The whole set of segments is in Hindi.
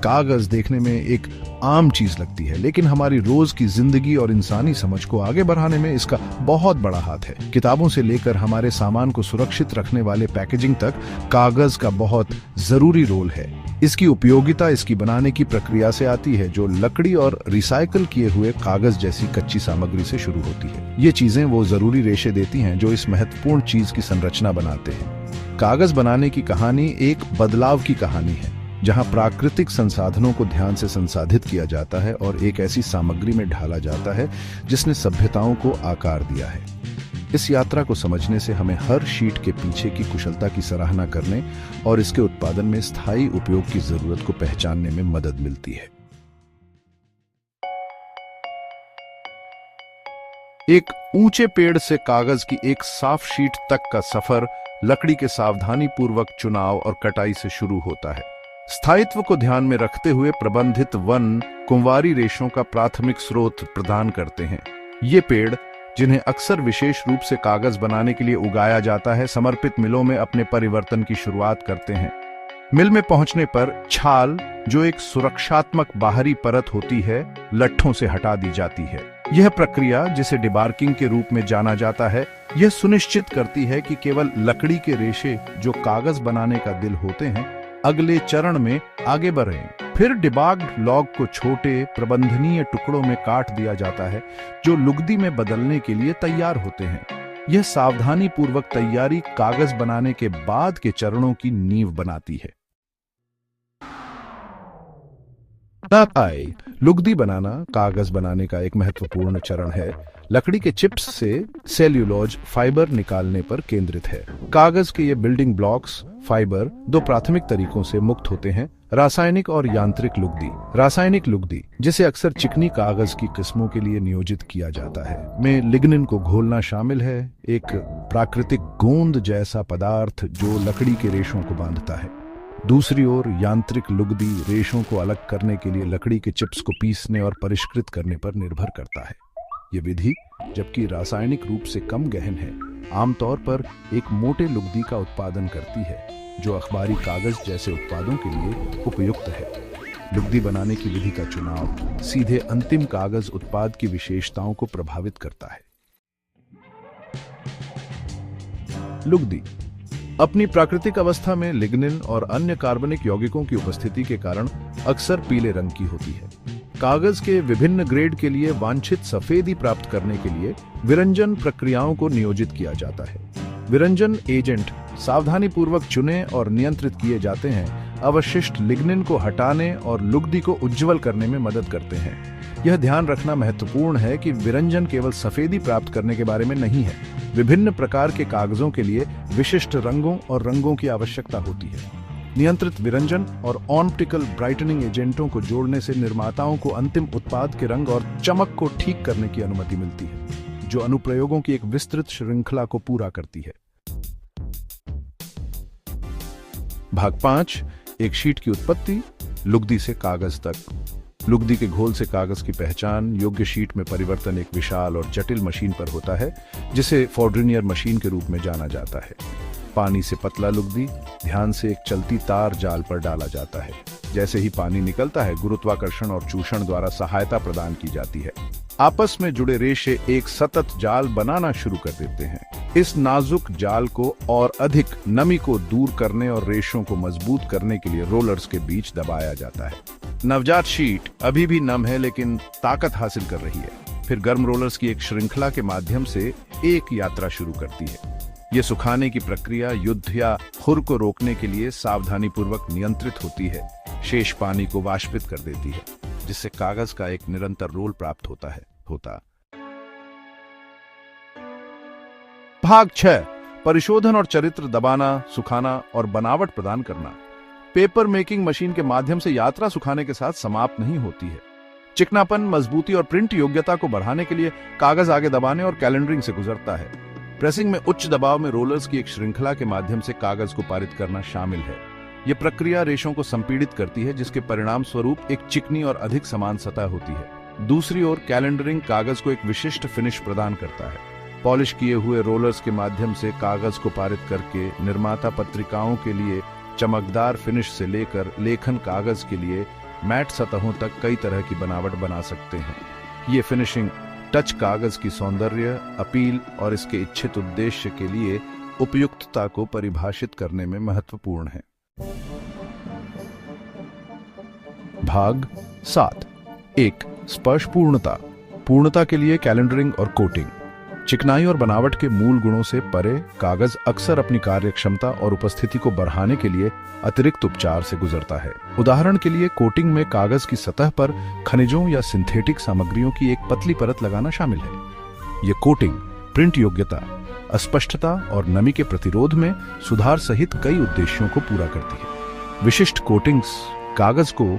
कागज देखने में एक आम चीज लगती है, लेकिन हमारी रोज की जिंदगी और इंसानी समझ को आगे बढ़ाने में इसका बहुत बड़ा हाथ है। किताबों से लेकर हमारे सामान को सुरक्षित रखने वाले पैकेजिंग तक कागज का बहुत जरूरी रोल है। इसकी उपयोगिता इसकी बनाने की प्रक्रिया से आती है, जो लकड़ी और रिसाइकल किए हुए कागज जैसी कच्ची सामग्री से शुरू होती है। ये चीजें वो जरूरी रेशे देती हैं जो इस महत्वपूर्ण चीज की संरचना बनाते हैं। कागज बनाने की कहानी एक बदलाव की कहानी है, जहां प्राकृतिक संसाधनों को ध्यान से संसाधित किया जाता है और एक ऐसी सामग्री में ढाला जाता है जिसने सभ्यताओं को आकार दिया है। इस यात्रा को समझने से हमें हर शीट के पीछे की कुशलता की सराहना करने और इसके उत्पादन में स्थायी उपयोग की जरूरत को पहचानने में मदद मिलती है। एक ऊंचे पेड़ से कागज की एक साफ शीट तक का सफर लकड़ी के सावधानी पूर्वक चुनाव और कटाई से शुरू होता है। स्थायित्व को ध्यान में रखते हुए प्रबंधित वन कुंवारी रेशों का प्राथमिक स्रोत प्रदान करते हैं। ये पेड़, जिन्हें अक्सर विशेष रूप से कागज बनाने के लिए उगाया जाता है, समर्पित मिलों में अपने परिवर्तन की शुरुआत करते हैं। मिल में पहुंचने पर छाल, जो एक सुरक्षात्मक बाहरी परत होती है, लट्ठों से हटा दी जाती है। यह प्रक्रिया, जिसे डिबार्किंग के रूप में जाना जाता है, यह सुनिश्चित करती है कि केवल लकड़ी के रेशे, जो कागज बनाने का दिल होते हैं, अगले चरण में आगे बढ़ें। फिर डिबार्क्ड लॉग को छोटे प्रबंधनीय टुकड़ों में काट दिया जाता है, जो लुगदी में बदलने के लिए तैयार होते हैं। यह सावधानी पूर्वक तैयारी कागज बनाने के बाद के चरणों की नींव बनाती है। लुगदी बनाना कागज बनाने का एक महत्वपूर्ण चरण है। लकड़ी के चिप्स से सेल्यूलोज फाइबर निकालने पर केंद्रित है। कागज के ये बिल्डिंग ब्लॉक्स फाइबर दो प्राथमिक तरीकों से मुक्त होते हैं: रासायनिक और यांत्रिक लुगदी। रासायनिक लुगदी, जिसे अक्सर चिकनी कागज की किस्मों के लिए नियोजित किया जाता है, में लिग्निन को घोलना शामिल है, एक प्राकृतिक गोंद जैसा पदार्थ जो लकड़ी के रेशों को बांधता है। दूसरी ओर यांत्रिक लुगदी रेशों को अलग करने के लिए लकड़ी के चिप्स को पीसने और परिष्कृत करने पर निर्भर करता है। यह विधि, जबकि रासायनिक रूप से कम गहन है, आमतौर पर एक मोटे लुगदी का उत्पादन करती है, जो अखबारी कागज जैसे उत्पादों के लिए उपयुक्त है। लुगदी बनाने की विधि का चुनाव सीधे अंतिम कागज उत्पाद की विशेषताओं को प्रभावित करता है। लुगदी अपनी प्राकृतिक अवस्था में लिग्निन और अन्य कार्बनिक यौगिकों की उपस्थिति के कारण अक्सर पीले रंग की होती है। कागज के विभिन्न ग्रेड के लिए वांछित सफेदी प्राप्त करने के लिए विरंजन प्रक्रियाओं को नियोजित किया जाता है। विरंजन एजेंट सावधानी पूर्वक चुने और नियंत्रित किए जाते हैं, अवशिष्ट लिग्निन को हटाने और लुगदी को उज्ज्वल करने में मदद करते हैं। यह ध्यान रखना महत्वपूर्ण है कि विरंजन केवल सफेदी प्राप्त करने के बारे में नहीं है। विभिन्न प्रकार के कागजों के लिए विशिष्ट रंगों और रंगों की आवश्यकता होती है। नियंत्रित विरंजन और ऑप्टिकल ब्राइटनिंग एजेंटों को जोड़ने से निर्माताओं को अंतिम उत्पाद के रंग और चमक को ठीक करने की अनुमति मिलती है, जो अनुप्रयोगों की एक विस्तृत श्रृंखला को पूरा करती है। भाग 5, एक शीट की उत्पत्ति, लुगदी से कागज तक। लुगदी के घोल से कागज की पहचान, योग्य शीट में परिवर्तन एक विशाल और जटिल मशीन पर होता है, जिसे फोर्ड्रिनियर मशीन के रूप में जाना जाता है। पानी से पतला लुगदी ध्यान से एक चलती तार जाल पर डाला जाता है। जैसे ही पानी निकलता है, गुरुत्वाकर्षण और चूषण द्वारा सहायता प्रदान की जाती है। आपस में जुड़े रेशे एक सतत जाल बनाना शुरू कर देते हैं। इस नाजुक जाल को और अधिक नमी को दूर करने और रेशों को मजबूत करने के लिए रोलर्स के बीच दबाया जाता है। नवजात शीट अभी भी नम है, लेकिन ताकत हासिल कर रही है। फिर गर्म रोलर्स की एक श्रृंखला के माध्यम से एक यात्रा शुरू करती है। यह सुखाने की प्रक्रिया युद्ध या खुर को रोकने के लिए सावधानी पूर्वक नियंत्रित होती है। शेष पानी को वाष्पित कर देती है, जिससे कागज का एक निरंतर रोल प्राप्त होता है। भाग 6, परिशोधन और चरित्र दबाना, सुखाना और बनावट प्रदान करना। पेपर मेकिंग मशीन के माध्यम से यात्रा सुखाने के साथ समाप्त नहीं होती है। चिकनापन, मजबूती और प्रिंट योग्यता को बढ़ाने के लिए कागज आगे दबाने और कैलेंडरिंग से गुजरता है। प्रेसिंग में उच्च दबाव में रोलर्स की एक श्रृंखला के माध्यम से कागज को पारित करना शामिल है। यह प्रक्रिया रेशों को संपीड़ित करती है, जिसके परिणाम स्वरूप एक चिकनी और अधिक समान सतह होती है। दूसरी ओर कैलेंडरिंग कागज को एक विशिष्ट फिनिश प्रदान करता है। पॉलिश किए हुए रोलर्स के माध्यम से कागज को पारित करके निर्माता पत्रिकाओं के लिए चमकदार फिनिश से लेकर लेखन कागज के लिए मैट सतहों तक कई तरह की बनावट बना सकते हैं। ये फिनिशिंग टच कागज की सौंदर्य, अपील और इसके इच्छित उद्देश्य के लिए उपयुक्तता को परिभाषित करने में महत्वपूर्ण है। भाग 7। 1. स्पर्श पूर्णता। पूर्णता के लिए कैलेंडरिंग और कोटिंग। चिकनाई और बनावट के मूल गुणों से परे कागज अक्सर अपनी कार्यक्षमता और उपस्थिति को बढ़ाने के लिए अतिरिक्त उपचार से गुजरता है। उदाहरण के लिए कोटिंग में कागज की सतह पर खनिजों या सिंथेटिक सामग्रियों की एक पतली परत लगाना शामिल है। ये कोटिंग प्रिंट योग्यता, अस्पष्टता और नमी के प्रतिरोध में सुधार सहित कई उद्देश्यों को पूरा करती है। विशिष्ट कोटिंग्स कागज को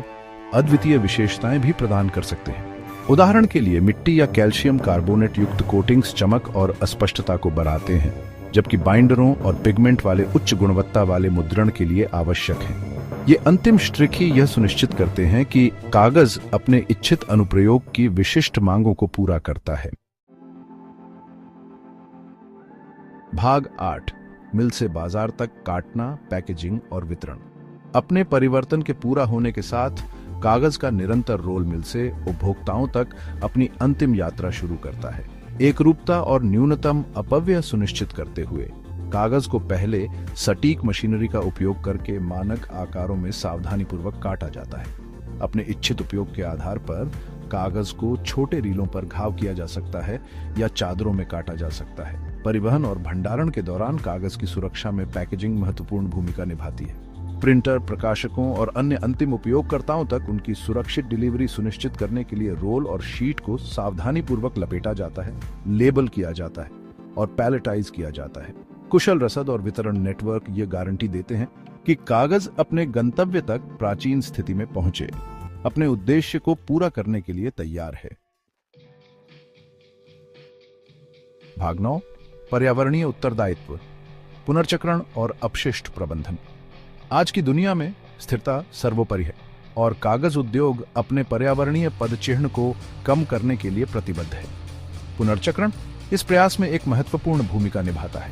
अद्वितीय विशेषताएं भी प्रदान कर सकते हैं। उदाहरण के लिए मिट्टी या कैल्शियम कार्बोनेट युक्त कोटिंग्स चमक और अस्पष्टता को बढ़ाते हैं, जबकि बाइंडरों और पिगमेंट वाले उच्च गुणवत्ता वाले मुद्रण के लिए आवश्यक हैं। ये अंतिम स्ट्रिक ही यह सुनिश्चित करते हैं कि कागज अपने इच्छित अनुप्रयोग की विशिष्ट मांगों को पूरा करता है। भाग 8। मिल से बाजार तक काटना, पैकेजिंग और वितरण। अपने परिवर्तन के पूरा होने के साथ कागज का निरंतर रोल मिल से उपभोक्ताओं तक अपनी अंतिम यात्रा शुरू करता है। एकरूपता और न्यूनतम अपव्यय सुनिश्चित करते हुए कागज को पहले सटीक मशीनरी का उपयोग करके मानक आकारों में सावधानीपूर्वक काटा जाता है। अपने इच्छित उपयोग के आधार पर कागज को छोटे रीलों पर घाव किया जा सकता है या चादरों में काटा जा सकता है। परिवहन और भंडारण के दौरान कागज की सुरक्षा में पैकेजिंग महत्वपूर्ण भूमिका निभाती है। प्रिंटर, प्रकाशकों और अन्य अंतिम उपयोगकर्ताओं तक उनकी सुरक्षित डिलीवरी सुनिश्चित करने के लिए रोल और शीट को सावधानीपूर्वक लपेटा जाता है, लेबल किया जाता है और पैलेटाइज किया जाता है। कुशल रसद और वितरण नेटवर्क ये गारंटी देते हैं कि कागज अपने गंतव्य तक प्राचीन स्थिति में पहुंचे, अपने उद्देश्य को पूरा करने के लिए तैयार है। भाग 9। पर्यावरणीय उत्तरदायित्व, पुनर्चक्रण और अपशिष्ट प्रबंधन। आज की दुनिया में स्थिरता सर्वोपरि है और कागज उद्योग अपने पर्यावरणीय पदचिह्न को कम करने के लिए प्रतिबद्ध है। पुनर्चक्रण इस प्रयास में एक महत्वपूर्ण भूमिका निभाता है।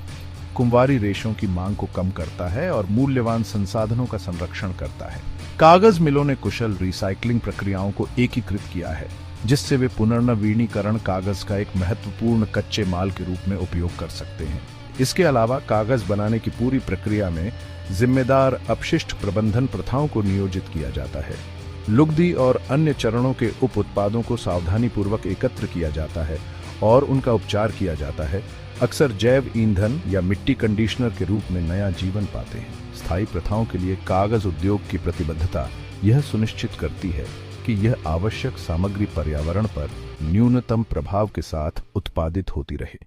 कुंवारी रेशों की मांग को कम करता है और मूल्यवान संसाधनों का संरक्षण करता है। कागज मिलों ने कुशल रिसाइकलिंग प्रक्रियाओं को एकीकृत किया है, जिससे वे पुनर्नवीनीकरण कागज का एक महत्वपूर्ण कच्चे माल के रूप में उपयोग कर सकते हैं। इसके अलावा कागज बनाने की पूरी प्रक्रिया में जिम्मेदार अपशिष्ट प्रबंधन प्रथाओं को नियोजित किया जाता है। लुगदी और अन्य चरणों के उप उत्पादों को सावधानीपूर्वक एकत्र किया जाता है और उनका उपचार किया जाता है, अक्सर जैव ईंधन या मिट्टी कंडीशनर के रूप में नया जीवन पाते हैं। स्थायी प्रथाओं के लिए कागज उद्योग की प्रतिबद्धता यह सुनिश्चित करती है कि यह आवश्यक सामग्री पर्यावरण पर न्यूनतम प्रभाव के साथ उत्पादित होती रहे।